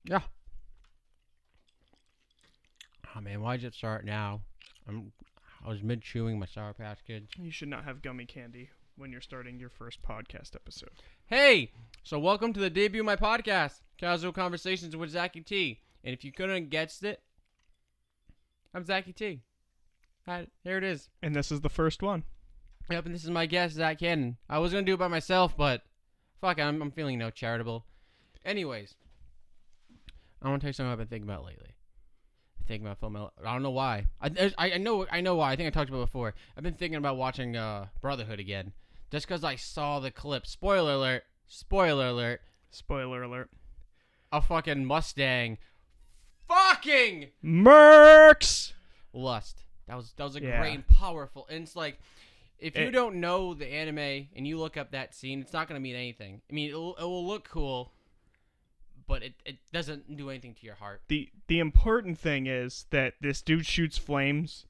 Yeah. Oh man, why'd you start now? I was mid chewing my Sour Patch Kids. You should not have gummy candy when you're starting your first podcast episode. Hey, so welcome to the debut of my podcast, Casual Conversations with ZakkiT. And if you couldn't guessed it, I'm ZakkiT. Here it is. And this is the first one. Yep, and this is my guest, Zach Cannon. I was gonna do it by myself, but fuck, I'm feeling charitable. Anyways, I want to tell you something I've been thinking about lately. Thinking about film. I don't know why. I know why. I think I talked about it before. I've been thinking about watching Brotherhood again, just because I saw the clip. Spoiler alert. Spoiler alert. Spoiler alert. A fucking Mustang. Fucking Mercs! lust. That was a Yeah. great and powerful. And it's like, if you It- don't know the anime and you look up that scene, it's not gonna mean anything. I mean, it will look cool, but it doesn't do anything to your heart. The important thing is that this dude shoots flames,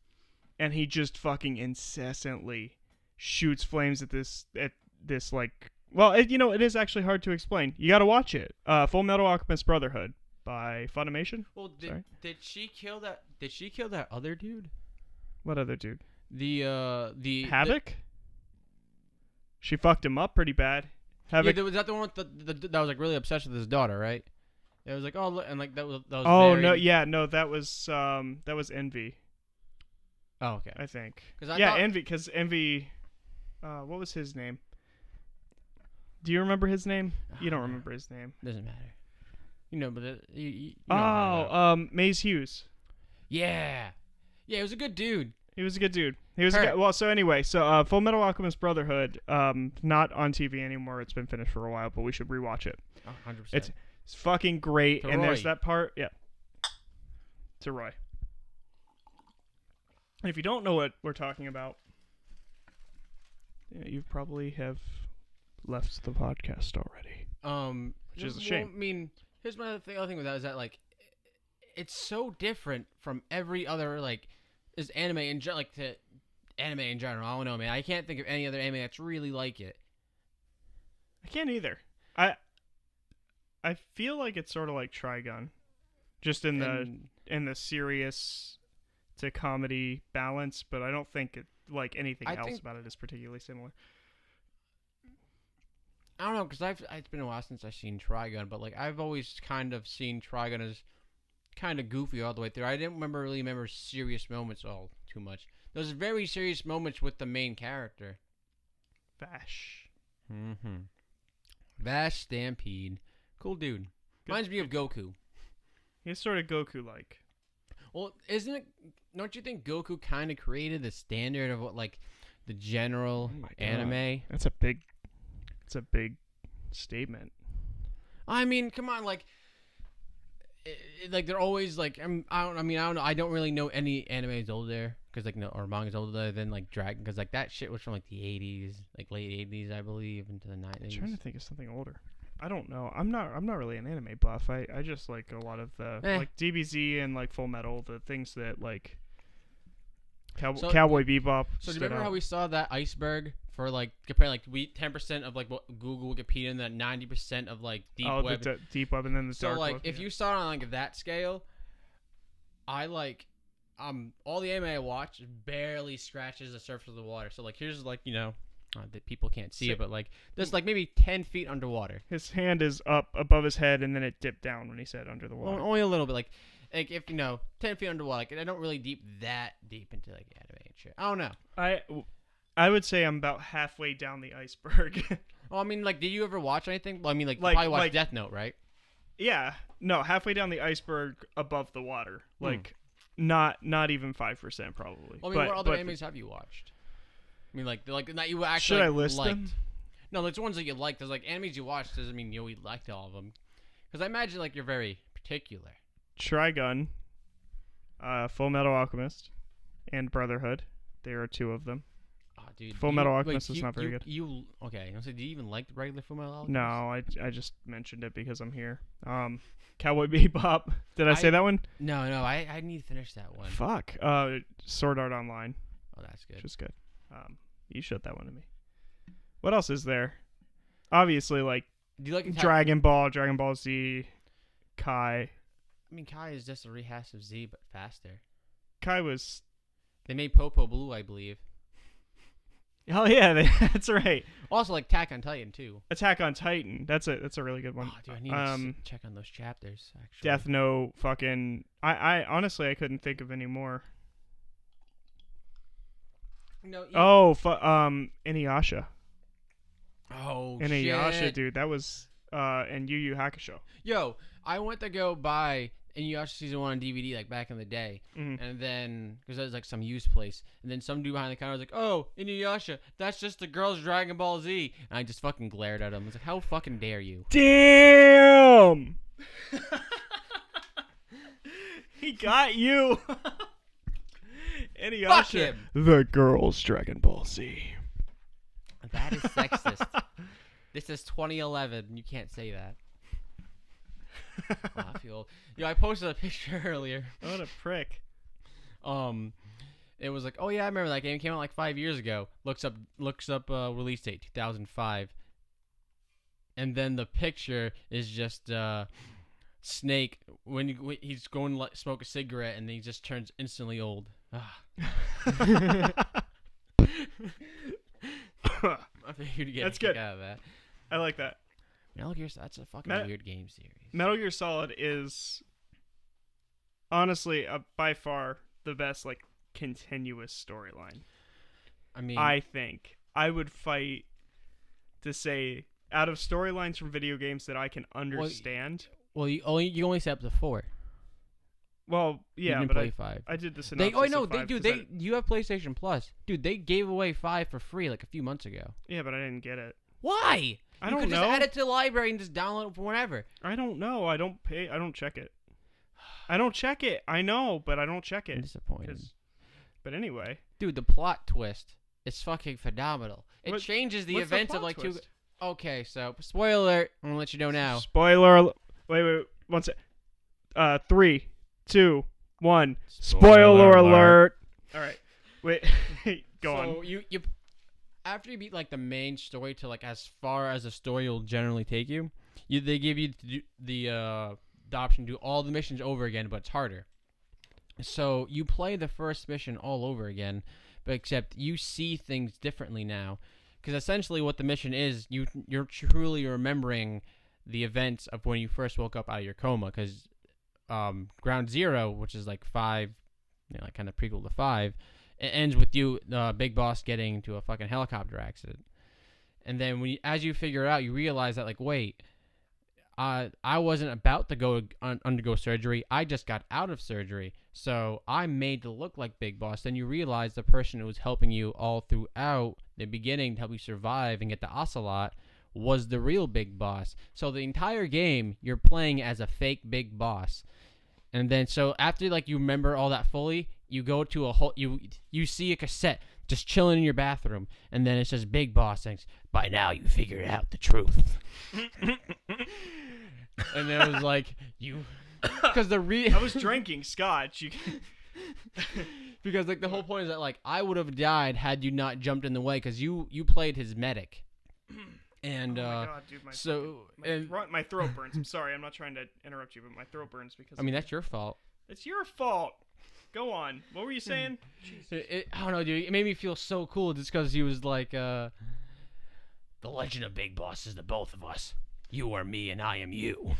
and he just fucking incessantly shoots flames at this like. Well, it is actually hard to explain. You got to watch it. Full Metal Alchemist Brotherhood by Funimation. Well, Sorry? did she kill that? Did she kill that other dude? What other dude? The Havoc. She fucked him up pretty bad. Havoc. was that the one with that was like really obsessed with his daughter, right? It was like, oh, look, and like that was. Oh very, no! Yeah, no. That was Envy. Oh, okay. I think. I Yeah, thought, Envy. Because Envy. What was his name? Do you remember his name? You don't remember his name. Doesn't matter. You know, but you know what I'm talking about. Maze Hughes. Yeah, he was a good dude. He was a good dude. He was a good, well. So anyway, Full Metal Alchemist Brotherhood. Not on TV anymore. It's been finished for a while, but we should rewatch it. 100%. It's fucking great. To And there's Roy. that part. Yeah. To Roy. And if you don't know what we're talking about, yeah, you probably have left the podcast already. Which is a shame. I mean, here's my other thing with that is that like, it's so different from every other like, is anime in to anime in general. I don't know, man. I can't think of any other anime that's really like it. I can't either. I feel like it's sort of like Trigun, just in the serious to comedy balance, but I don't think like anything else about it is particularly similar. I don't know, because it's been a while since I've seen Trigun, but like I've always kind of seen Trigun as kind of goofy all the way through. I didn't really remember serious moments all too much. There's very serious moments with the main character. Vash. Mm-hmm. Vash Stampede. Cool dude. Reminds me of Goku. He's sort of Goku-like. Well, isn't it? Don't you think Goku kind of created the standard of what like the general anime? That's a big statement. I mean, come on, like they're always like I don't know. I don't really know any animes older because like or mangas older than like Dragon because like that shit was from like the 80s, like late 80s, I believe, into the 90s. I'm trying to think of something older. I don't know. I'm not really an anime buff. I just like a lot of the like DBZ and like Full Metal, the things that like Cowboy Bebop. So do you remember how we saw that iceberg for like compare like 10% of like what Google Wikipedia and then 90% of like deep web. The deep web and then the dark like web, if you saw it on like that scale, I like all the anime I watch barely scratches the surface of the water. So like here's like that people can't see it, but like there's like maybe 10 feet underwater. His hand is up above his head and then it dipped down when he said under the water. Only a little bit, like if 10 feet underwater. Like I don't really that deep into like anime and shit. I don't know. I would say I'm about halfway down the iceberg. Well, I mean, like, did you ever watch anything? Well, I mean, like you probably watched Death Note, right? Yeah, no, halfway down the iceberg above the water, like not even 5% probably. Well, I mean, what other animes have you watched? I mean, like that you actually should I list liked. them? No, there's ones that you liked. There's like animes you watched doesn't mean you liked all of them. Because I imagine like you're very particular. Trigun, Full Metal Alchemist, and Brotherhood. There are two of them. Oh, dude, Full Metal Alchemist is not very good. Okay? So, do you even like the regular Full Metal Alchemist? No, I just mentioned it because I'm here. Cowboy Bebop. Did I say that one? No, I need to finish that one. Fuck. Sword Art Online. Oh, that's good. Which is good. You showed that one to me. What else is there? Obviously, like do you like Dragon Ball Z, Kai. I mean, Kai is just a rehash of Z, but faster. Kai was. They made Popo Blue, I believe. Oh yeah, that's right. Also, like Attack on Titan too. Attack on Titan. That's a really good one. Oh, dude, I need to check on those chapters. Actually, Death Note. Fucking. I honestly I couldn't think of any more. No. Inuyasha. Oh Inuyasha, shit, dude. That was and Yu Yu Hakusho. Yo, I went to go buy Inuyasha season 1 on DVD like back in the day, and then because that was like some used place, and then some dude behind the counter was like, "Oh, Inuyasha, that's just the girls Dragon Ball Z," and I just fucking glared at him. I was like, "How fucking dare you?" Damn. He got you. Inuyasha. Fuck him. The girls Dragon Ball Z. That is sexist. This is 2011. You can't say that. Oh, I feel old. Yo, I posted a picture earlier. What a prick. It was like, oh yeah, I remember that game. It came out like 5 years ago. Looks up release date 2005, and then the picture is just Snake when he's going to smoke a cigarette, and then he just turns instantly old. I figured you'd get That's a kick good. out of that. I like that. Metal Gear, that's a fucking weird game series. Metal Gear Solid is honestly by far the best like continuous storyline. I mean, I think I would fight to say out of storylines from video games that I can understand. Well, you only set up to 4. Well, You yeah, didn't but play 5. I did the synopsis. You have PlayStation Plus, dude. They gave away 5 for free like a few months ago. Yeah, but I didn't get it. Why? I you don't could know. just add it to the library and just download it from whenever. I don't know. I don't pay. I don't check it. I don't check it. I know, but I don't check I'm it. disappointed. But anyway, Dude, the plot twist is fucking phenomenal. It changes the what's the events of plot like twist? 2. Okay, so spoiler alert. I'm gonna let you know now. Spoiler. Wait. 1 sec. 3, 2, 1. Spoiler alert. All right. Wait. Go on. So you after you beat like the main story to like as far as the story will generally take you, they give you the option to do all the missions over again, but it's harder. So you play the first mission all over again, but except you see things differently now, because essentially what the mission is, you're truly remembering the events of when you first woke up out of your coma, because Ground Zero, which is like 5, like kind of prequel to 5, it ends with you, Big Boss, getting into a fucking helicopter accident, and then as you figure it out, you realize that like, wait, I wasn't about to undergo surgery. I just got out of surgery, so I'm made to look like Big Boss. Then you realize the person who was helping you all throughout the beginning to help you survive and get the Ocelot was the real Big Boss. So the entire game, you're playing as a fake Big Boss. And then so after like you remember all that fully, you go to a whole you see a cassette just chilling in your bathroom, and then it says Big Boss thinks, "By now you figured out the truth." And then it was like because I was drinking scotch. Because like the whole point is that like I would have died had you not jumped in the way, because you played his medic. And oh my God, dude, my throat burns. I'm sorry, I'm not trying to interrupt you, but my throat burns because I mean that's your fault. It's your fault. Go on. What were you saying? I don't know, dude. It made me feel so cool just because he was like, "The legend of Big Boss is the both of us. You are me, and I am you."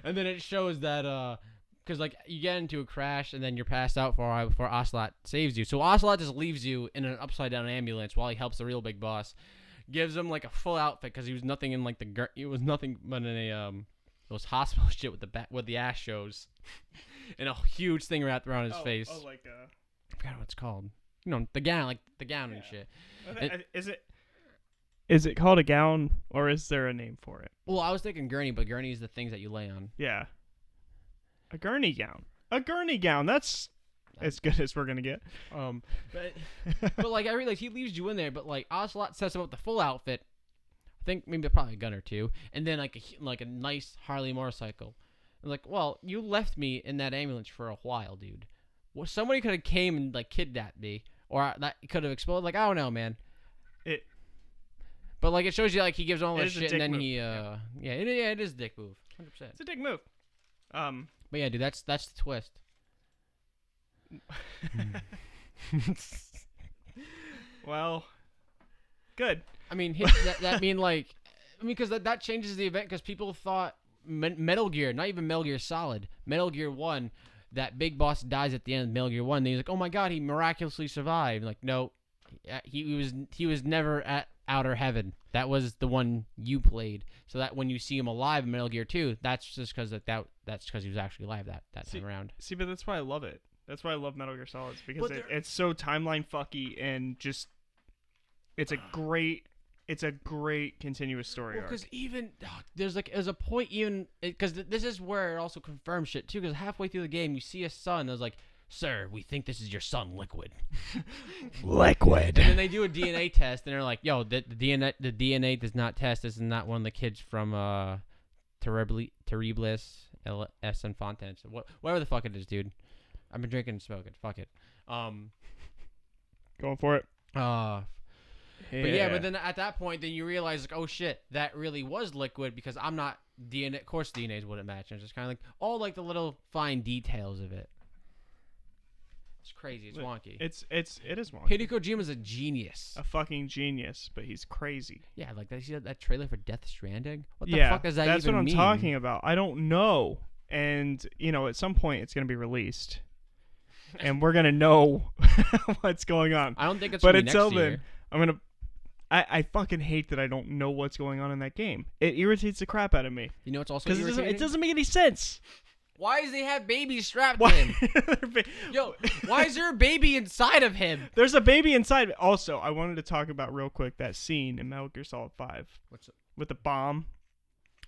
And then it shows that, because like you get into a crash and then you're passed out for a while before Ocelot saves you. So Ocelot just leaves you in an upside down ambulance while he helps the real Big Boss. Gives him like a full outfit because he was nothing in like it was nothing but in those hospital shit with the ass shows, and a huge thing wrapped around his face. Oh, like I forgot what it's called. You know, the gown, and shit. Is it called a gown, or is there a name for it? Well, I was thinking gurney, but gurney is the things that you lay on. Yeah. A gurney gown. A gurney gown. That's as good as we're gonna get. But like I realize he leaves you in there, but like Ocelot sets him up the full outfit. I think maybe probably a gun or two, and then like a nice Harley motorcycle. I'm like, well, you left me in that ambulance for a while, dude. Well, somebody could have came and like kidnapped me, or that could have exploded. Like I don't know, man. But like it shows you like he gives all It this is a shit dick and then move, he yeah. it is a dick move. 100%. It's a dick move. But yeah, dude, that's the twist. Well, good. I mean, that mean like, because that changes the event because people thought Metal Gear, not even Metal Gear Solid, Metal Gear 1, that big boss dies at the end of Metal Gear 1. And he's like, oh my god, he miraculously survived. Like, no, he was never at outer heaven. That was the one you played. So that when you see him alive in Metal Gear 2, that's just because that's because he was actually alive that time around. See, but that's why I love it. That's why I love Metal Gear Solids, because it's so timeline fucky and just it's a great continuous story arc. Because even there's a point even because this is where it also confirms shit too. Because halfway through the game, you see a son. There's like, sir, we think this is your son, Liquid. Liquid. And then they do a DNA test, and they're like, yo, the DNA does not test. This is not one of the kids from Terribles S. Infantes. Whatever the fuck it is, dude. I've been drinking and smoking. Fuck it. Going for it. But then at that point, then you realize, like, oh shit, that really was Liquid because I'm not DNA. Of course, DNAs wouldn't match. It's just kind of like all like the little fine details of it. It's crazy. It's wonky. It is wonky. Hideo Kojima's a genius. A fucking genius, but he's crazy. Yeah, like you see that trailer for Death Stranding? What the Yeah, fuck does that that's even what I'm mean? talking about. I don't know. And, at some point it's going to be released. And we're going to know what's going on. I don't think it's but going to be until next then, year. I'm going to... I fucking hate that I don't know what's going on in that game. It irritates the crap out of me. You know what's also Because irritating? it doesn't make any sense. Why does he have babies strapped Why? to him? Yo, why is there a baby inside of him? There's a baby inside. Also, I wanted to talk about real quick that scene in Metal Gear Solid 5. What's up? With the bomb.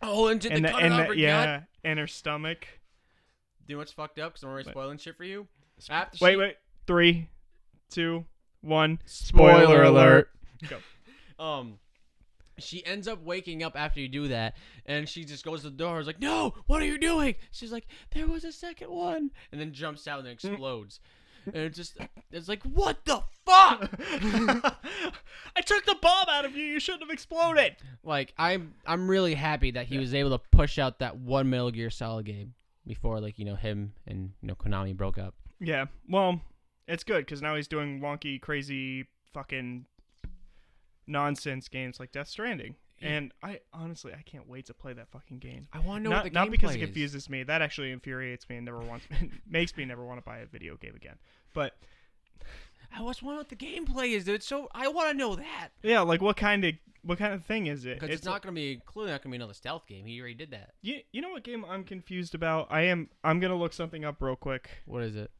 Oh, and did they cut it off her gut? And her stomach. Do you know what's fucked up? Because I'm already spoiling shit for you. Wait. 3, 2, 1. Spoiler alert. Go. She ends up waking up after you do that, and she just goes to the door. Is like, "No, what are you doing?" She's like, "There was a second one," and then jumps out and explodes. And it's like, what the fuck? I took the bomb out of you. You shouldn't have exploded. Like, I'm really happy that he was able to push out that one Metal Gear Solid game before, like, him and Konami broke up. Yeah, well, it's good because now he's doing wonky, crazy, fucking nonsense games like Death Stranding. And I can't wait to play that fucking game. I want to know what the gameplay is. Not because it confuses me. That actually infuriates me and makes me never want to buy a video game again. But I just want to know what the gameplay is, dude. So I want to know that. Yeah, like what kind of thing is it? Because it's not going to be clearly not going to be another stealth game. He already did that. You know what game I'm confused about? I'm gonna look something up real quick. What is it?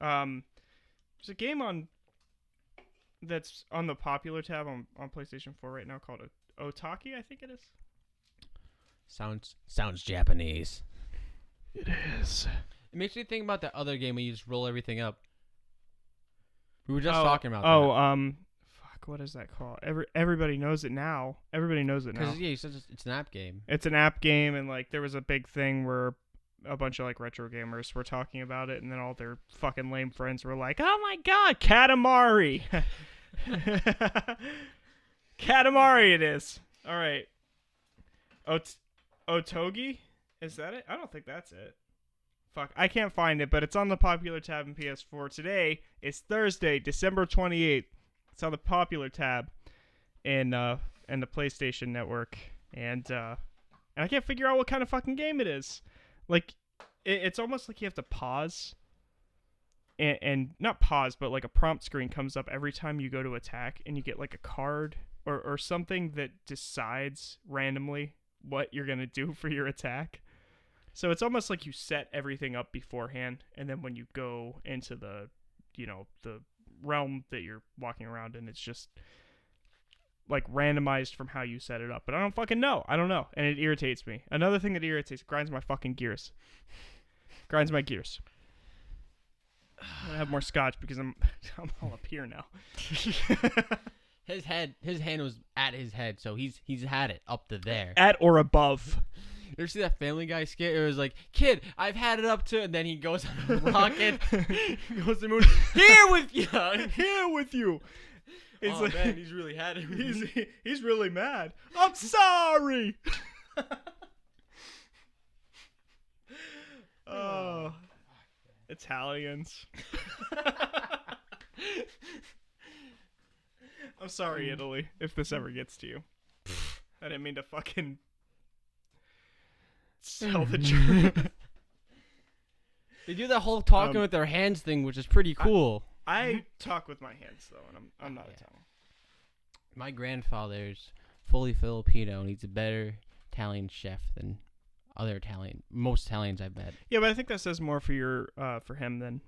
There's a game that's on the popular tab on PlayStation 4 right now called Otaki, I think it is. Sounds Japanese. It is. It makes me think about that other game where you just roll everything up. We were just talking about that. Fuck, what is that called? Everybody knows it now. Everybody knows it now. Because, yeah, you said it's an app game. It's an app game, and, like, there was a big thing where a bunch of, like, retro gamers were talking about it, and then all their fucking lame friends were like, oh my god, Katamari! Katamari it is. All right. Otogi? Is that it? I don't think that's it. Fuck, I can't find it, but it's on the popular tab in PS4. Today is Thursday, December 28th. It's on the popular tab in the PlayStation Network, and I can't figure out what kind of fucking game it is. Like, it's almost like you have to pause. And not pause, but like a prompt screen comes up every time you go to attack, and you get like a card or something that decides randomly what you're going to do for your attack. So it's almost like you set everything up beforehand, and then when you go into the realm that you're walking around in, it's just like randomized from how you set it up. But I don't fucking know. I don't know. And it irritates me. Another thing that grinds my fucking gears. Grinds my gears. I'm gonna have more scotch because I'm all up here now. His hand was at his head, so he's had it up to there. At or above. You ever see that Family Guy skit? It was like, kid, I've had it up to, and then he goes on a rocket, goes to the moon. Here with you. Here with you. He's Oh man, he's really had it. he's really mad. I'm sorry. Oh, Italians. I'm sorry, Italy, if this ever gets to you. I didn't mean to fucking sell the German. They do that whole talking with their hands thing, which is pretty cool. I talk with my hands though, and I'm not Italian. My grandfather's fully Filipino, and he's a better Italian chef than most Italians I've met. Yeah, but I think that says more for him than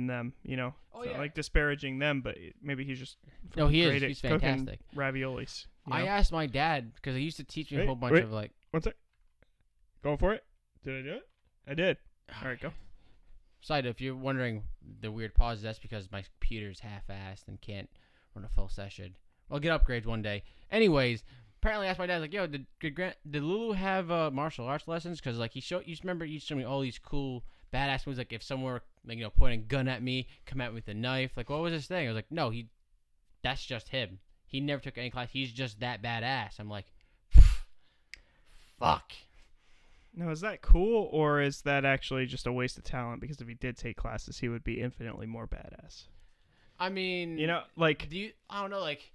them. You know, like disparaging them, but maybe he's just he's fantastic. Raviolis. I asked my dad because he used to teach me a whole bunch of like. One sec. Going for it? Did I do it? I did. All right, go. Side, if you're wondering the weird pause, that's because my computer's half-assed and can't run a full session. I'll get upgrades one day. Anyways, apparently I asked my dad, like, yo, did Lulu have martial arts lessons? Because, like, you remember he showed me all these cool badass moves, like if someone were, like, pointing a gun at me, come at me with a knife. Like, what was his thing? I was like, no, that's just him. He never took any class. He's just that badass. I'm like, fuck. Now, is that cool, or is that actually just a waste of talent? Because if he did take classes, he would be infinitely more badass. I mean, like, I don't know, like,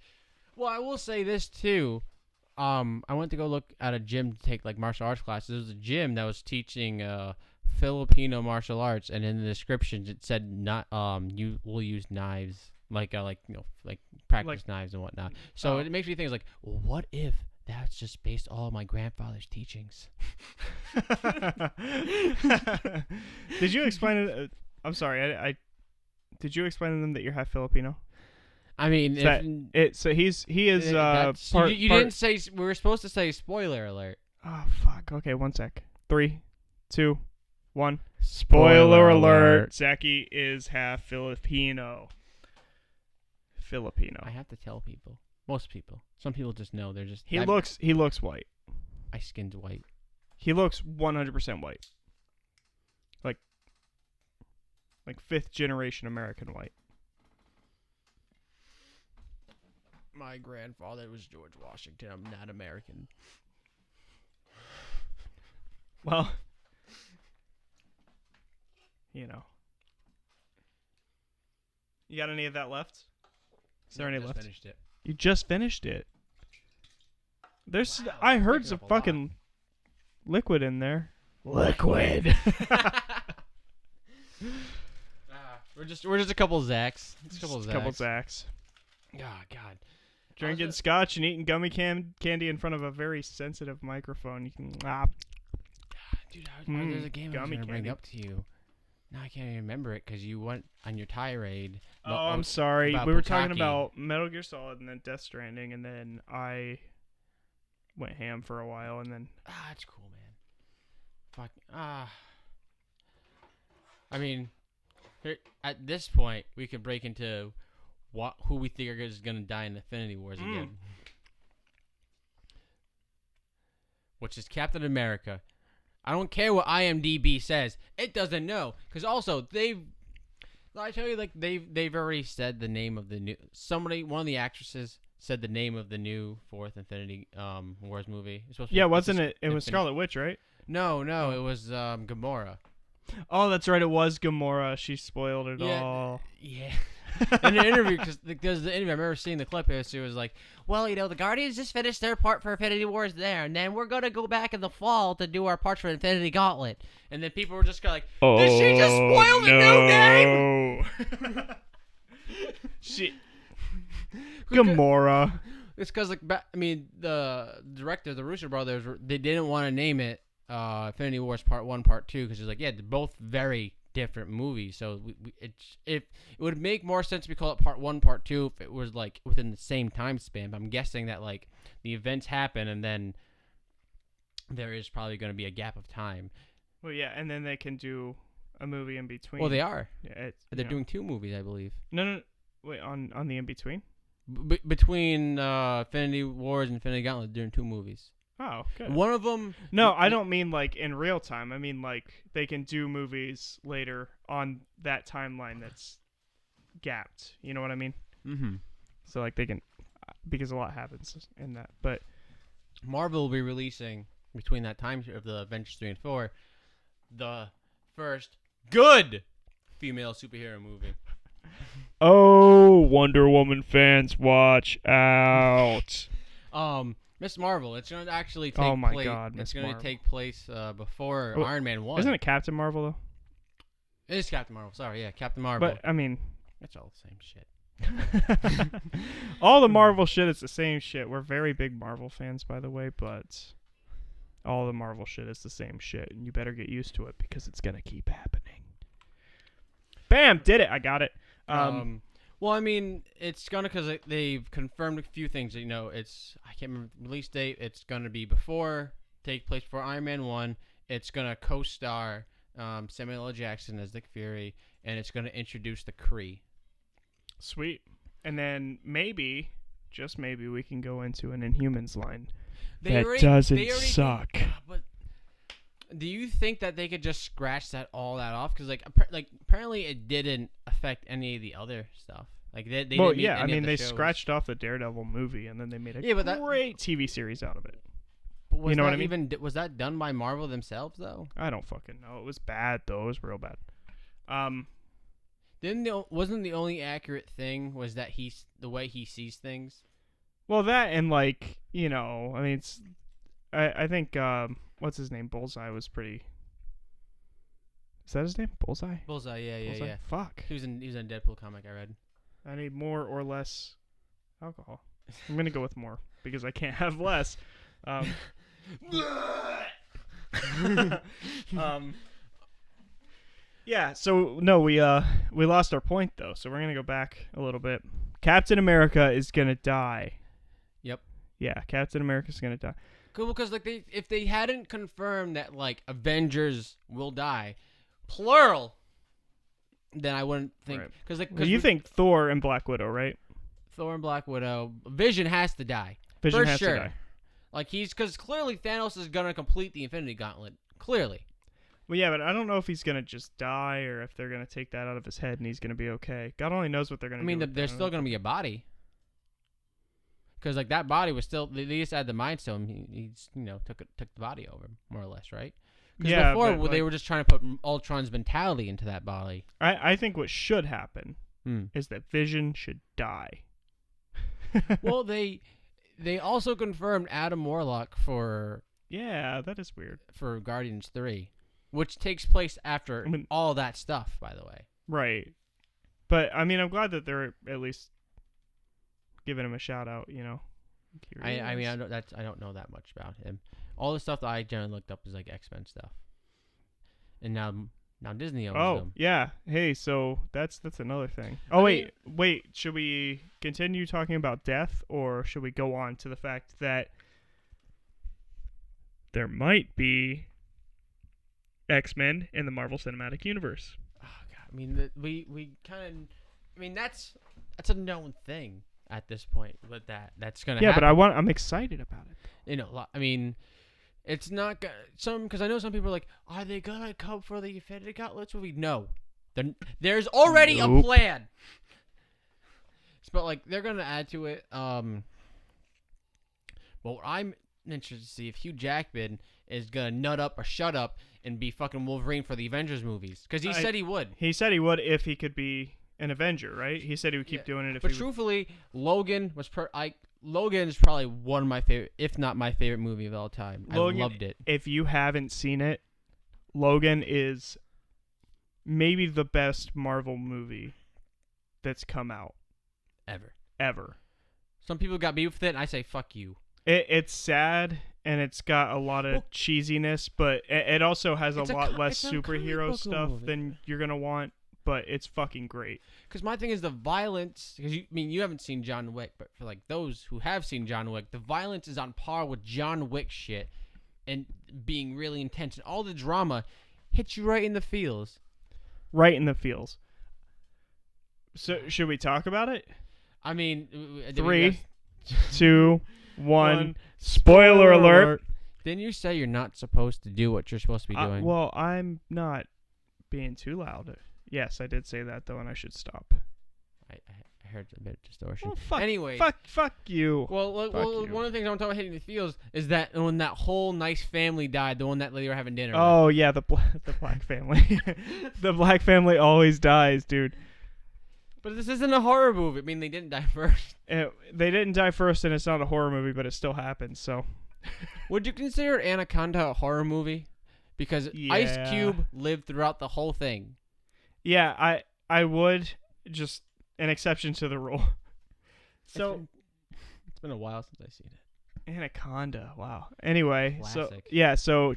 well, I will say this too. I went to go look at a gym to take like martial arts classes. There was a gym that was teaching Filipino martial arts, and in the descriptions it said not you will use knives, like practice knives and whatnot. So it makes me think, like, well, what if that's just based all my grandfather's teachings? Did you explain it? I'm sorry, I did you explain to them that you're half Filipino? I mean, he is part. You didn't say we were supposed to say spoiler alert. Oh fuck! Okay, one sec. 3, 2, 1. Spoiler alert! ZakkiT is half Filipino. I have to tell people. Most people. Some people just know. They're just. He looks white. I skinned white. He looks 100% white. Like 5th generation American white. My grandfather was George Washington. I'm not American. Well, you got any of that left? Is there any left? Finished it. You just finished it. I heard some fucking liquid in there. Liquid. We're just a couple Zaks. Just a couple Zaks. Oh God. Drinking scotch and eating gummy candy in front of a very sensitive microphone. You can Dude, there's a game I was going to bring up to you. Now I can't even remember it because you went on your tirade. Oh, I'm sorry. We were talking about Metal Gear Solid and then Death Stranding, and then I went ham for a while, and then... it's cool, man. Fuck. I mean, at this point, we could break into who we think is going to die in Infinity Wars again. Which is Captain America. I don't care what IMDb says. It doesn't know. Because also, I tell you, like, they've already said the name of the new... one of the actresses said the name of the new 4th Infinity Wars movie. Wasn't it? It was Scarlet Witch, right? No, it was Gamora. Oh, that's right. It was Gamora. She spoiled it all. Yeah. In an interview, because the interview, I remember seeing the clip. It was like, well, the Guardians just finished their part for Infinity Wars there, and then we're going to go back in the fall to do our parts for Infinity Gauntlet. And then people were just kind of like, did she just spoil the new name? Gamora. It's because, like, the director, the Russo brothers, they didn't want to name it Infinity Wars Part 1, Part 2, because it's like, they're both very different movies, so it would make more sense if we call it Part 1, Part 2 if it was like within the same time span. But I'm guessing that like the events happen and then there is probably going to be a gap of time. Well, yeah, and then they can do a movie in between. Well, they are. Yeah, they're doing 2 movies, I believe. No. Wait, on the in between. Between Infinity Wars and Infinity Gauntlet, they're doing 2 movies. Oh, good. One of them... No, I don't mean like in real time. I mean like they can do movies later on that timeline that's gapped. You know what I mean? Mm-hmm. So like they can because a lot happens in that. But Marvel will be releasing between that time of the Avengers 3 and 4 the first good female superhero movie. oh, Wonder Woman fans, watch out! Miss Marvel. It's going to actually take Oh my place. God, It's Miss going to Marvel. take place before Iron Man 1. Isn't it Captain Marvel though? It is Captain Marvel. Sorry, yeah, Captain Marvel. But I mean, It's all the same shit. all the Marvel shit is the same shit. We're very big Marvel fans, by the way, but all the Marvel shit is the same shit, and you better get used to it because it's gonna keep happening. Bam! Did it! I got it. Well, I mean, it's gonna because they've confirmed a few things. You know, I can't remember the release date. It's gonna be take place before Iron Man 1. It's gonna co-star Samuel L. Jackson as Nick Fury, and it's gonna introduce the Kree. Sweet. And then maybe, just maybe, we can go into an Inhumans line that doesn't suck. But do you think that they could just scratch all that off? Because apparently it didn't affect any of the other stuff. Like they well, didn't meet yeah. I any of mean, the they shows. scratched off the Daredevil movie, and then they made a but great TV series out of it. But was you know that what I mean? was that done by Marvel themselves though? I don't fucking know. It was bad though. It was real bad. Wasn't the only accurate thing was that the way he sees things? Well, that and I mean, I think what's his name? Bullseye was pretty. Is that his name? Bullseye. Bullseye, yeah. Bullseye? Fuck. He was in a Deadpool comic I read. I need more or less alcohol. I'm gonna go with more because I can't have less. Yeah, so no, we lost our point though, so we're gonna go back a little bit. Captain America is gonna die. Yep. Yeah, Captain America's gonna die. Cool, because if they hadn't confirmed that Avengers will die, plural, then I wouldn't think because you think Thor and Black Widow, right? Thor and Black Widow, Vision has to die. Vision for has sure. to die. Because clearly Thanos is gonna complete the Infinity Gauntlet. Clearly. Well, yeah, but I don't know if he's gonna just die or if they're gonna take that out of his head and he's gonna be okay. God only knows what they're gonna do. I mean, there's still gonna be a body. Because that body was still they just had the Mind Stone. He's took the body over more or less, right? Because before they were just trying to put Ultron's mentality into that body. I think what should happen is that Vision should die. Well, they also confirmed Adam Warlock for that is weird for Guardians 3, which takes place after all that stuff, by the way. Right, but I mean, I'm glad that they're at least giving him a shout out. I mean, I don't know that much about him. All the stuff that I generally looked up is X-Men stuff, and now Disney owns them. Yeah. Hey, so that's another thing. Oh, wait. Should we continue talking about death, or should we go on to the fact that there might be X-Men in the Marvel Cinematic Universe? Oh God! I mean, we kind of. I mean, that's a known thing at this point, but that's gonna. Yeah, happen. but I'm excited about it. I mean. It's not because I know some people are like, are they gonna come for the Infinity Gauntlets movie? No, there's already a plan. But they're gonna add to it. But what I'm interested to see if Hugh Jackman is gonna nut up or shut up and be fucking Wolverine for the Avengers movies because he said he would. He said he would if he could be an Avenger, right? He said he would keep doing it. But truthfully, Logan was Logan is probably one of my favorite, if not my favorite movie of all time. Logan, I loved it. If you haven't seen it, Logan is maybe the best Marvel movie that's come out. Ever. Some people got beef with it, and I say, fuck you. It's sad, and it's got a lot of cheesiness, but it also has a lot less superhero stuff than you're going to want. But it's fucking great. Because my thing is the violence. Because you haven't seen John Wick, but for those who have seen John Wick, the violence is on par with John Wick shit, and being really intense. And all the drama hits you right in the feels. Right in the feels. So should we talk about it? I mean, 3, 2, 1. Spoiler alert! Didn't you say you're not supposed to do what you're supposed to be doing? Well, I'm not being too loud. Yes, I did say that, though, and I should stop. I heard a bit of distortion. Well, fuck, Anyway, fuck you. well, Fuck you. one of the things I'm talking about hitting the feels is that when that whole nice family died, the one that they were having dinner. Oh yeah, the black family. The black family always dies, dude. But this isn't a horror movie. I mean, they didn't die first. They didn't die first, and it's not a horror movie, but it still happens. So, Would you consider Anaconda a horror movie? Because Ice Cube lived throughout the whole thing. yeah, I would, just an exception to the rule. So It's been a while since I've seen it. Anaconda, wow. Anyway, Classic. so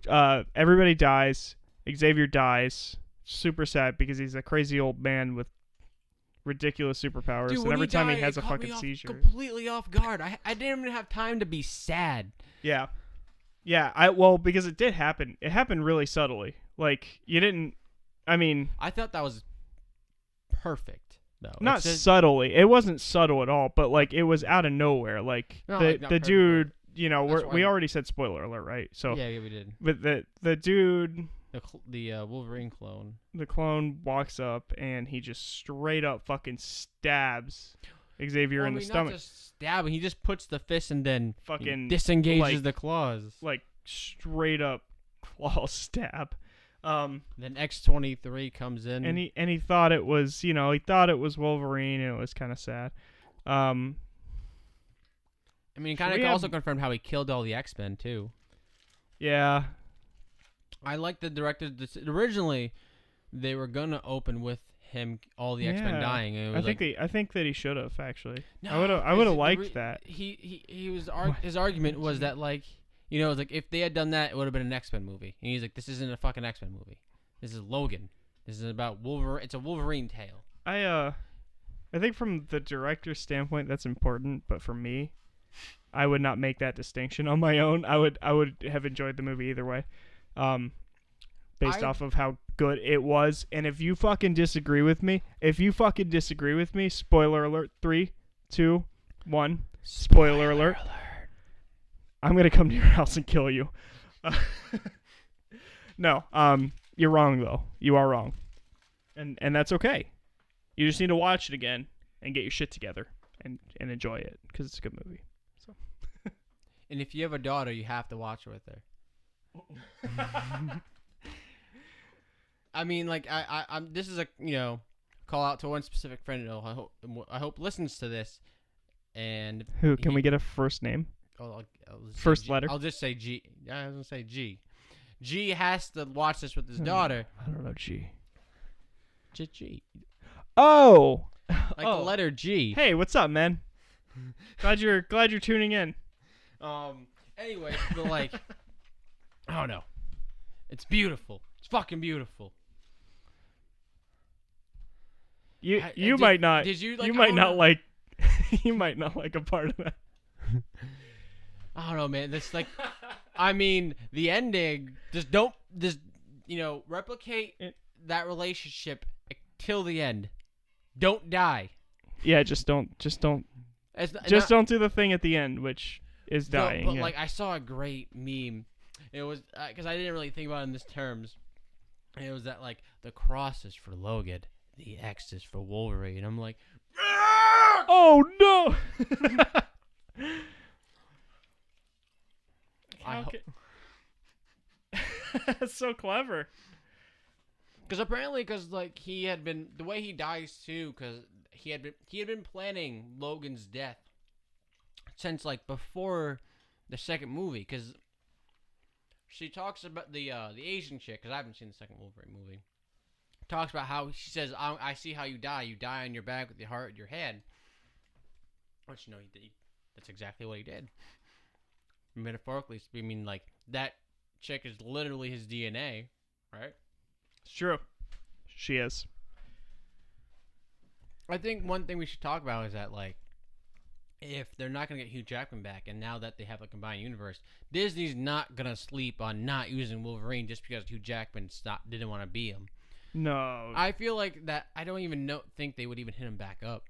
everybody dies. Xavier dies. Super sad because he's a crazy old man with ridiculous superpowers, Dude, and when every time died, he has it a caught fucking me off seizure. completely off guard. I didn't even have time to be sad. Yeah, because it did happen. It happened really subtly. Like you didn't. I mean, I thought that was perfect, though. not subtly. It wasn't subtle at all, but like it was out of nowhere. Like No, the like, not perfect, dude, you know, that's why we I'm- already said spoiler alert, right? So, yeah, we did. but the dude, The Wolverine clone. the clone walks up and he just straight up fucking stabs Xavier in the Not stomach, just stabbing. He just puts the fist and then Fucking, disengages like- the claws. like straight up claw stab. Then X-23 comes in. And he thought it was, he thought it was Wolverine, and it was kind of sad. I mean, kind we of have- also confirmed how he killed all the X-Men too. Yeah, I like the director's originally they were gonna open with him all the X-Men Yeah. dying. And it was I think that he should have actually. no, I would have because liked that. He was his argument was that like it was like if they had done that it would have been an X-Men movie. And he's like, this isn't a fucking X-Men movie. This is Logan. This is about Wolverine. It's a Wolverine tale. I think from the director's standpoint that's important, but for me, I would not make that distinction on my own. I would have enjoyed the movie either way. Based off of how good it was. And if you fucking disagree with me, spoiler alert, 3, 2, 1, spoiler alert. I'm going to come to your house and kill you. No, you're wrong though. You are wrong. And that's okay. You just need to watch it again and get your shit together and enjoy it because it's a good movie. So. And if you have a daughter, you have to watch it with her. I mean, like I'm. This is a call out to one specific friend who I hope listens to this. And Who can we get a first name? I'll just say First G. letter? I'll just say G. Yeah, I was gonna say G. G has to watch this with his daughter. I don't know. G. G. Oh. Like the letter G. Hey, what's up, man? glad you're tuning in. Anyway, but like, I don't know. It's beautiful. It's fucking beautiful. You might not. Did you? Like, you I might don't not know. like. You might not like a part of that. I don't know, man. This like, I mean, the ending. Replicate that relationship till the end. Don't die. Yeah, just don't don't do the thing at the end, which is dying. But yeah. like, I saw a great meme. It was because I didn't really think about it in this terms. It was that like the cross is for Logan, the X is for Wolverine. I'm like, oh no! That's so clever. Because like he had been the way he dies too, because he had been planning Logan's death since like before the second movie, because she talks about the Asian chick, because I haven't seen the second Wolverine movie. Talks about how she says, I see how you die. You die on your back with your heart in your head. Which he did. That's exactly what he did. Metaphorically speaking, like that chick is literally his DNA, right? It's true. She is. I think one thing we should talk about is that, like, if they're not going to get Hugh Jackman back, and now that they have a combined universe, Disney's not going to sleep on not using Wolverine just because Hugh Jackman didn't want to be him. No. I feel like that. I don't even think they would even hit him back up.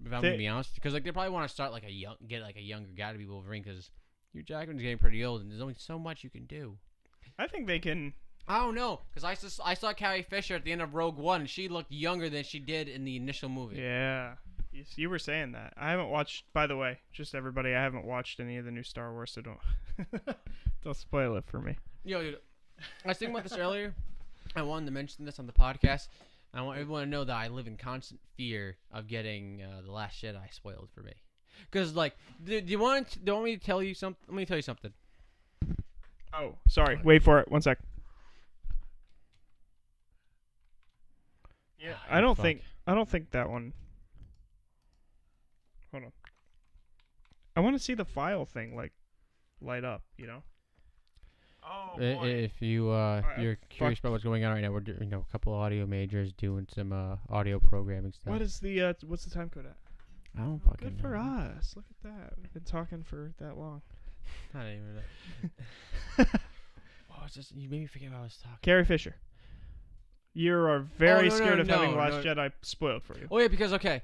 If I'm going to be honest. Because, like, they probably want to start, like, get a younger guy to be Wolverine, because Hugh Jackman's getting pretty old, and there's only so much you can do. I think they can. I don't know, because I saw Carrie Fisher at the end of Rogue One, and she looked younger than she did in the initial movie. Yeah. You were saying that. I haven't watched. By the way, just everybody, I haven't watched any of the new Star Wars, so don't spoil it for me. Yo, dude, I was thinking about this earlier. I wanted to mention this on the podcast. I want everyone to know that I live in constant fear of getting The Last Jedi spoiled for me. Because, like, do you want me to tell you something? Let me tell you something. Oh, sorry. Wait for it. 1 sec. Yeah, I don't think that one. Hold on. I want to see the file thing like light up, you know. Oh boy. If you're curious about what's going on right now, we're doing a couple of audio majors doing some audio programming stuff. What is the what's the time code at? I don't fucking know. Good for us. Look at that. We've been talking for that long. I don't even know. Oh, it's just you made me forget what I was talking. Carrie Fisher. You are very scared of having Last Jedi spoiled for you. Oh yeah, because okay,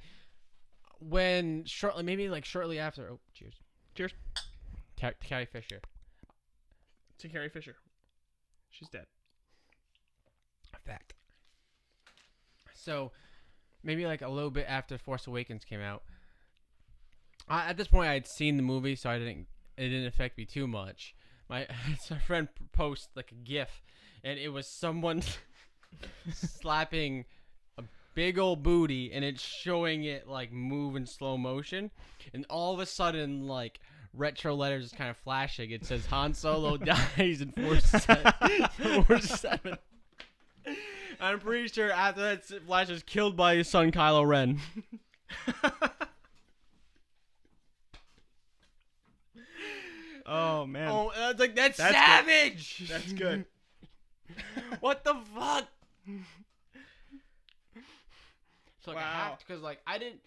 when shortly after. Oh, cheers. Cheers. Carrie Fisher. To Carrie Fisher. She's dead. Fact. So, maybe like a little bit after Force Awakens came out. At this point, I had seen the movie, so it didn't affect me too much. My friend posted like a GIF, and it was someone slapping a big old booty, and it's showing it like move in slow motion, and all of a sudden like retro letters is kind of flashing. It says Han Solo dies in Force 7. I'm pretty sure after that Flash is killed by his son Kylo Ren. Oh man. Oh, like that's savage. Good. That's good. What the fuck? So like, wow. because like I didn't.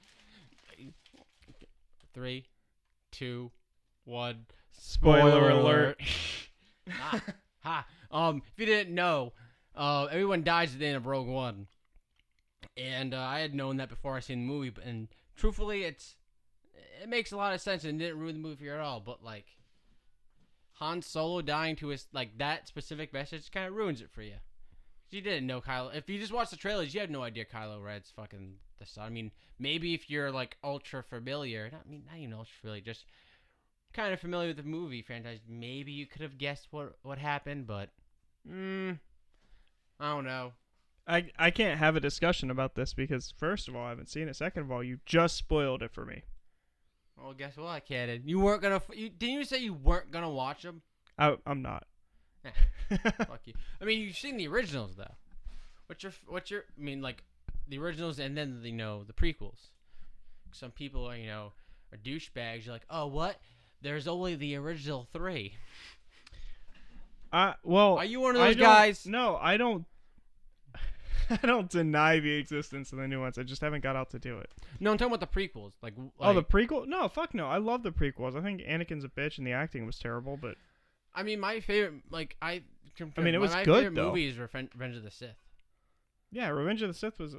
3, 2, 1. Spoiler alert. If you didn't know, everyone dies at the end of Rogue One, and I had known that before I seen the movie. And truthfully, it makes a lot of sense and didn't ruin the movie at all. But like Han Solo dying to his like that specific message kind of ruins it for you. You didn't know Kylo. If you just watched the trailers, you had no idea Kylo Ren's fucking the son. I mean, maybe if you're like ultra familiar, not even ultra familiar, just kind of familiar with the movie franchise, maybe you could have guessed what happened, but I don't know. I can't have a discussion about this because first of all, I haven't seen it. Second of all, you just spoiled it for me. Well, guess what, Cannon? You weren't gonna. Didn't you say you weren't gonna watch them? I'm not. Fuck you. I mean, you've seen the originals though. What's your? I mean, like the originals and then the prequels. Some people are are douchebags. You're like, oh, what? There's only the original 3. Well, are you one of those guys? No, I don't. I don't deny the existence of the new ones. I just haven't got out to do it. No, I'm talking about the prequels. Like oh, the prequel? No, fuck no. I love the prequels. I think Anakin's a bitch and the acting was terrible, but I mean, my favorite, like it was my good favorite though. movie is Revenge of the Sith. Yeah, Revenge of the Sith was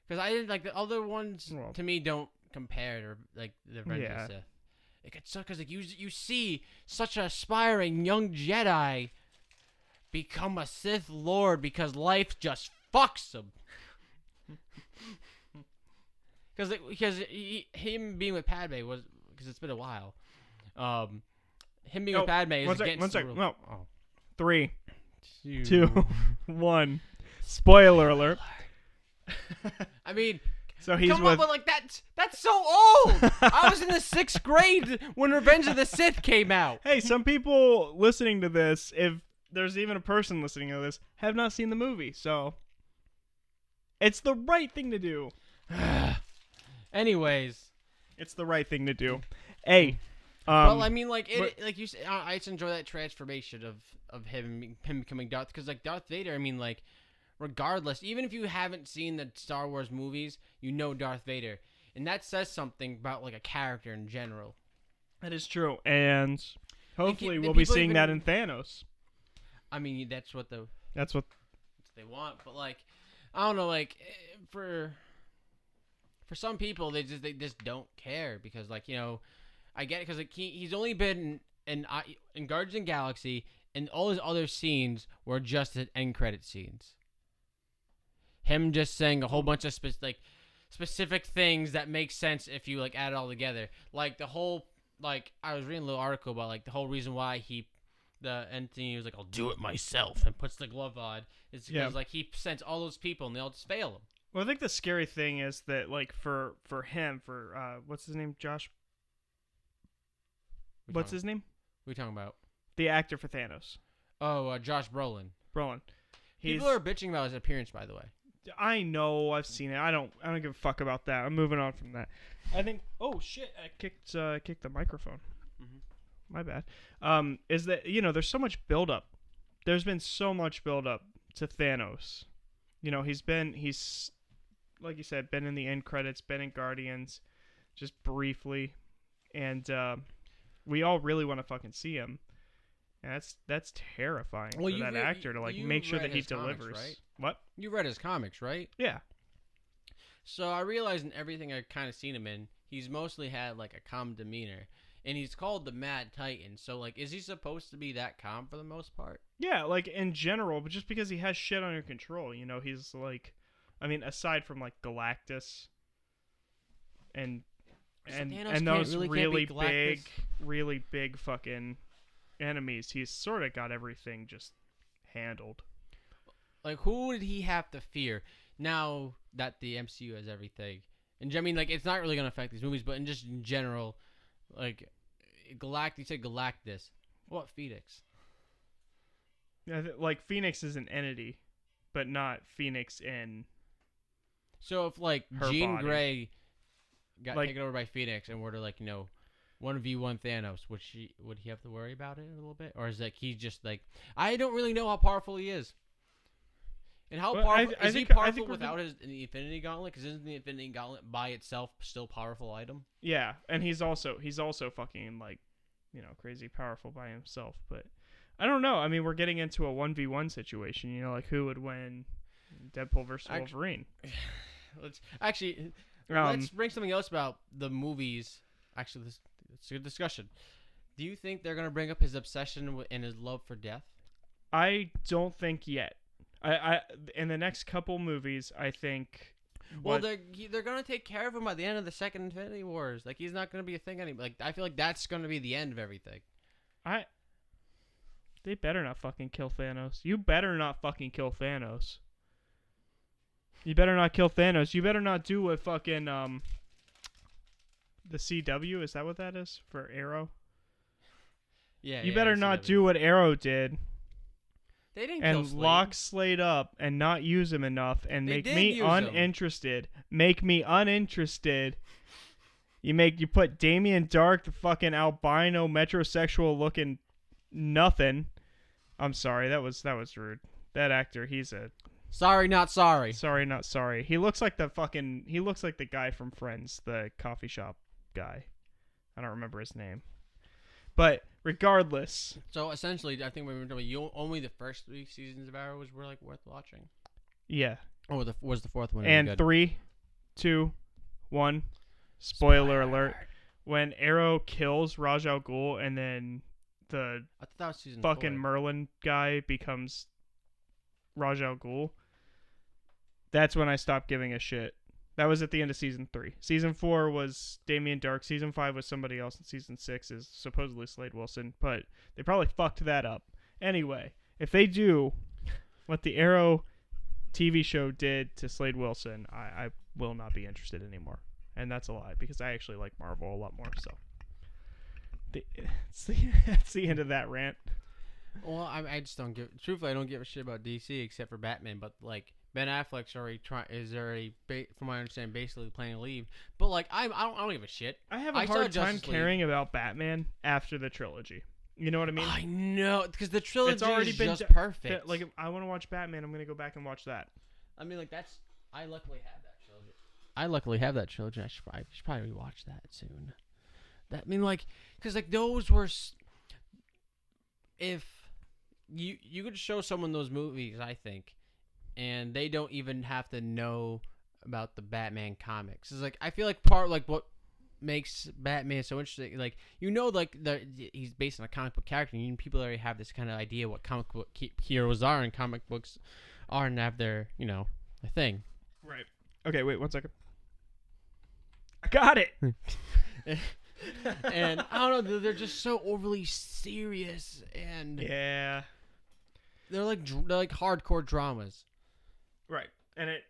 because I didn't like the other ones. To me, don't compare to like the Revenge of the Sith. It could suck because like you see such an aspiring young Jedi become a Sith Lord because life just fucks him. Because him being with Padme was because it's been a while. Him being with Padme is against the rule. No. Oh. 3, 2, 2, 1. Spoiler alert. I mean, so he's come with. on, but like that's so old. I was in the 6th grade when Revenge of the Sith came out. Hey, some people listening to this, if there's even a person listening to this, have not seen the movie, so it's the right thing to do. Anyways, it's the right thing to do. Hey, well, I mean, like like you said, I just enjoy that transformation of him becoming Darth, because like Darth Vader, I mean, like regardless, even if you haven't seen the Star Wars movies, you know Darth Vader, and that says something about like a character in general. That is true, and hopefully we'll be seeing that in Thanos. I mean, that's what they want, but like, I don't know, like for some people, they just don't care because like I get it because like he's only been in Guardians of the Galaxy, and all his other scenes were just end credit scenes. Him just saying a whole bunch of like specific things that make sense if you like add it all together. Like the whole like I was reading a little article about like the whole reason why Anthony was like, I'll do it myself and puts the glove on. It's because like he sends all those people and they all just fail him. Well, I think the scary thing is that like for him, what's his name? Josh. What's his name? What are you talking about? The actor for Thanos. Oh, Josh Brolin. People are bitching about his appearance, by the way. I know, I've seen it. I don't give a fuck about that. I'm moving on from that. I think. Oh shit! I kicked the microphone. Mm-hmm. My bad. Is that there's so much buildup. There's been so much buildup to Thanos. He's like you said, been in the end credits, been in Guardians, just briefly, and we all really want to fucking see him. And that's terrifying for that actor to make sure that he delivers. Comics, right? What? You read his comics, right? Yeah. So I realized in everything I've kind of seen him in, he's mostly had like a calm demeanor, and he's called the Mad Titan. So like, is he supposed to be that calm for the most part? Yeah, like in general, but just because he has shit under control, he's like, I mean, aside from like Galactus and those really big fucking enemies, he's sort of got everything just handled. Like, who would he have to fear now that the MCU has everything? And I mean, like, it's not really gonna affect these movies, but in general, like, you said Galactus. What Phoenix? Yeah, like Phoenix is an entity, but not Phoenix in. So if like her Jean body. Grey got taken over by Phoenix and were to like 1v1 Thanos, would he have to worry about it a little bit, or is like he just like I don't really know how powerful he is, and how powerful is he powerful without the Infinity Gauntlet? Because isn't the Infinity Gauntlet by itself still a powerful item? Yeah, and he's also fucking like crazy powerful by himself. But I don't know. I mean, we're getting into a 1v1 situation. Like who would win? Deadpool versus Wolverine. Let's bring something else about the movies. Actually, it's a good discussion. Do you think they're gonna bring up his obsession and his love for death? I don't think yet. I in the next couple movies, I think. Well, they're gonna take care of him by the end of the second Infinity Wars. Like he's not gonna be a thing anymore. Like I feel like that's gonna be the end of everything. They better not fucking kill Thanos. You better not fucking kill Thanos. You better not kill Thanos. You better not do what fucking the CW, is that what that is for Arrow? Yeah. You better not do what Arrow did. They didn't and kill Slade. lock Slade up and not use him enough and make me uninterested. Make me uninterested. You put Damien Dark, the fucking albino metrosexual looking nothing. I'm sorry, that was rude. That actor, he's a sorry, not sorry. Sorry, not sorry. He looks like the guy from Friends, the coffee shop guy. I don't remember his name. But regardless. So essentially, I think we were talking about only the first 3 seasons of Arrow were like worth watching. Yeah. Oh, was the fourth one? And good? 3, 2, 1. Spoiler alert. When Arrow kills Ra's al Ghul and then the I thought that was season fucking 4. Merlin guy becomes Ra's al Ghul, that's when I stopped giving a shit. That was at the end of season 3. Season 4 was Damien Dark. Season 5 was somebody else. And season 6 is supposedly Slade Wilson. But they probably fucked that up. Anyway, if they do what the Arrow TV show did to Slade Wilson, I will not be interested anymore. And that's a lie, because I actually like Marvel a lot more. So that's the end of that rant. Well, I just don't give. Truthfully, I don't give a shit about DC except for Batman. But like Ben Affleck's already from what I understand, basically planning to leave. But like I don't give a shit. I have a hard time caring about Batman after the trilogy. You know what I mean? I know, because the trilogy it's already is been just perfect. Like, if I want to watch Batman, I'm gonna go back and watch that. I mean, like I luckily have that trilogy. I should probably rewatch that soon. Because like those were. If you could show someone those movies, I think, and they don't even have to know about the Batman comics. It's like I feel like what makes Batman so interesting, like he's based on a comic book character, and people already have this kind of idea what comic book heroes are and comic books are, and have their a thing. Right. Okay. Wait 1 second. Got it. And I don't know, they're just so overly serious, and Yeah. they're like hardcore dramas. Right. And it.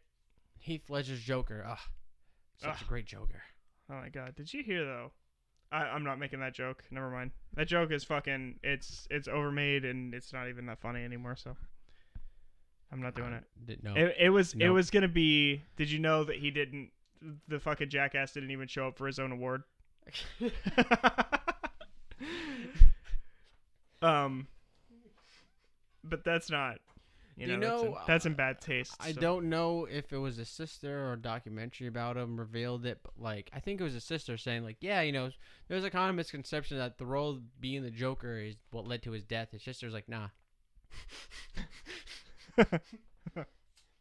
Heath Ledger's Joker, such a great Joker. Oh my god. Did you hear though? I'm not making that joke. Never mind. That joke is fucking. It's overmade and it's not even that funny anymore. So I'm not doing it. Didn't know. It was gonna be. Did you know that he didn't? The fucking jackass didn't even show up for his own award. But that's not. That's in bad taste. I so. don't know if it was a sister or a documentary about him revealed it, but like I think it was a sister saying like, yeah, there's a kind of misconception that the role of being the Joker is what led to his death. His sister's like, nah.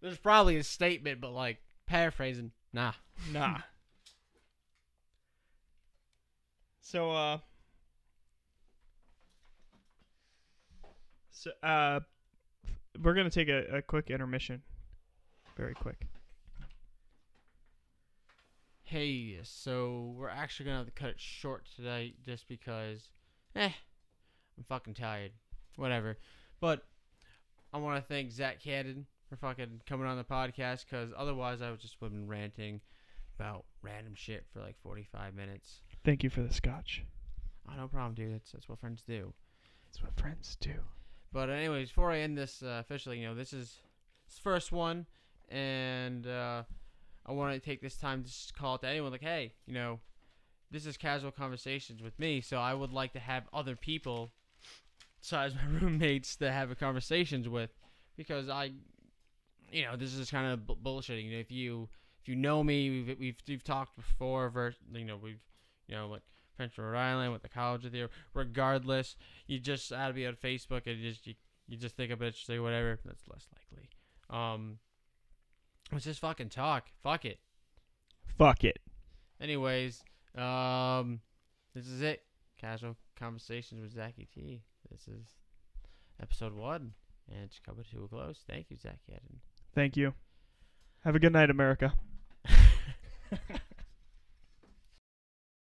There's probably a statement, but like paraphrasing, nah. So we're gonna take a quick intermission. Very quick. Hey, so we're actually gonna have to cut it short today just because I'm fucking tired. Whatever. But I want to thank ZakkiT for fucking coming on the podcast, because otherwise I would just would have been ranting about random shit for like 45 minutes. Thank you for the scotch. Oh, no problem, dude. That's what friends do. That's what friends do. But anyways, before I end this officially, this is the first one, and I want to take this time to just call it to anyone like, hey, this is casual conversations with me, so I would like to have other people besides my roommates to have conversations with, because this is kind of bullshitting. If you know me, we've talked before. We've like Prince Rhode Island, went to college with you. Regardless, you just add me on Facebook and you just think about it, say whatever. That's less likely. Let's just fucking talk. Fuck it. Anyways, this is it. Casual Conversations with ZakkiT. This is episode 1, and it's coming to a close. Thank you, ZakkiT. Thank you. Have a good night, America.